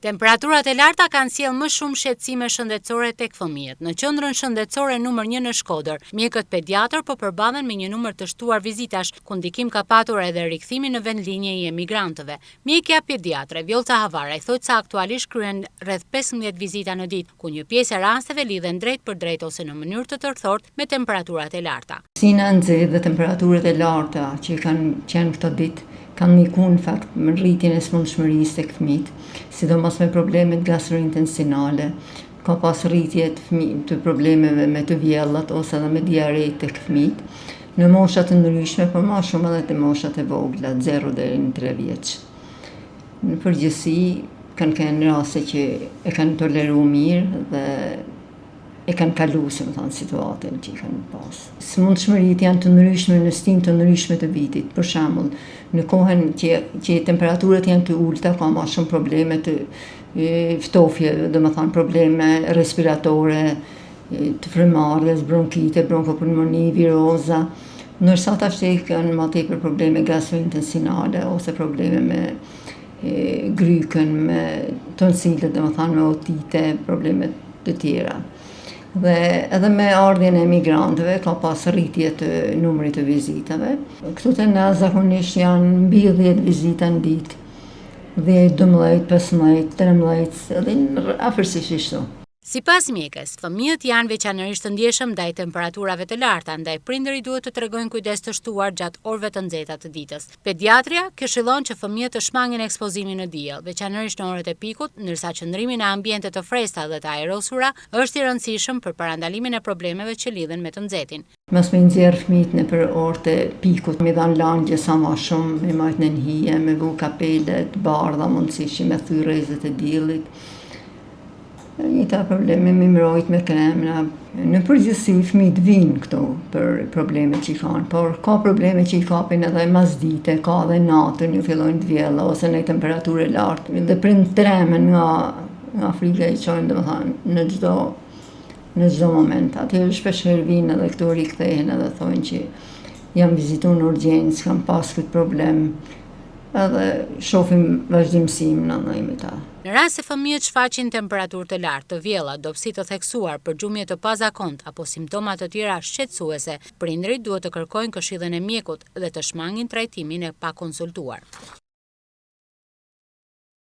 Temperaturat e larta kanë sjellë më shumë shqetësime shëndetësore tek fëmijët. Në qendrën shëndetësore numër 1 në Shkodër, mjekët pediatër po përballen me një numër të shtuar vizitash, ku ndikim ka patur edhe rikthimi në vendlinje i emigrantëve. Mjekja pediatre Vjolca Havaraj thotë se aktualisht kryen rreth 15 vizita në ditë, ku një pjesë e rasteve lidhen drejt për drejt ose në mënyrë të tërthortë me temperaturat e larta. Sina nxehtë dhe temperaturat e larta që kanë qenë këto ditë kanë ndikuar në fakt në rritjen e smundshmërisë tek fëmijët, sidomos me problemet gastrointestinale, ka pas rritje të problemeve me të vjellat ose edhe me diare tek fëmijët, në mosha të ndryshme, por më shumë edhe te moshat e vogla, 0 deri në 3 vjeç. Në përgjithësi kanë qenë raste që e kanë toleruar mirë dhe e kanë kaluar, situatën që i kanë pas. Smundshmëritë janë të ndryshme në stin të ndryshme të vitit. Për shembull, në kohën që temperaturat janë të ulta, ka më shumë probleme të ftofje, domethënë probleme respiratore, të frymëmarrjes, bronkite, bronkopulmoni, viroza. Ndërsa tash kanë më tepër probleme gastrointestinale ose probleme me grykën, me tonsilet, domethënë me otite, probleme të tjera. Dhe edhe me ardhjen e emigrantëve ka pas rritje të numrit të vizitave. Këtu te na zakonisht janë mbi 10 vizita në ditë. 10, 12, 15, 13, edhe afërsisht ashtu. Sipas mjekës, fëmijët janë veçanërisht të ndjeshëm ndaj temperaturave të larta, ndaj prindërit duhet të tregojnë kujdes të shtuar gjatë orëve të nxehta të ditës. Pediatria këshillon që fëmijët të shmangin ekspozimin në diell, veçanërisht në orët e pikut, ndërsa qëndrimi në ambiente të freskëta dhe të ajrosura është i rëndësishëm për parandalimin e problemeve që lidhen me të nxehtin. Mos me nxjerr fëmijët nëpër orët e pikut, me dhan langje sa më shumë, me majt në hije, me vu kapele të bardha, mundësisht me thyr rrezet e diellit. Njëta probleme me mbrojt me kremra. Në përgjithësi fëmijët vinë këtu për probleme që i kanë, por ka probleme që i kapin edhe masdite, ka edhe natën, ju fillojnë të vjella ose në temperaturë lartë. Dhe prind tremen nga frika i çojnë, domethënë në çdo moment. Atëherë shpeshherë vinë edhe këtu rikthehen edhe thonë që jam vizituar në urgjencë, kam pas këtë problem. Edhe shohim vazhdimsimin ndaj me ta. Në rast se fëmijët shfaqin temperaturë të lartë, të vjella, dobësi të theksuar, përgjumje të pazakontë apo simptoma të tjera shqetësuese, prindërit duhet të kërkojnë këshillën e mjekut dhe të shmangin trajtimin e pakonsultuar.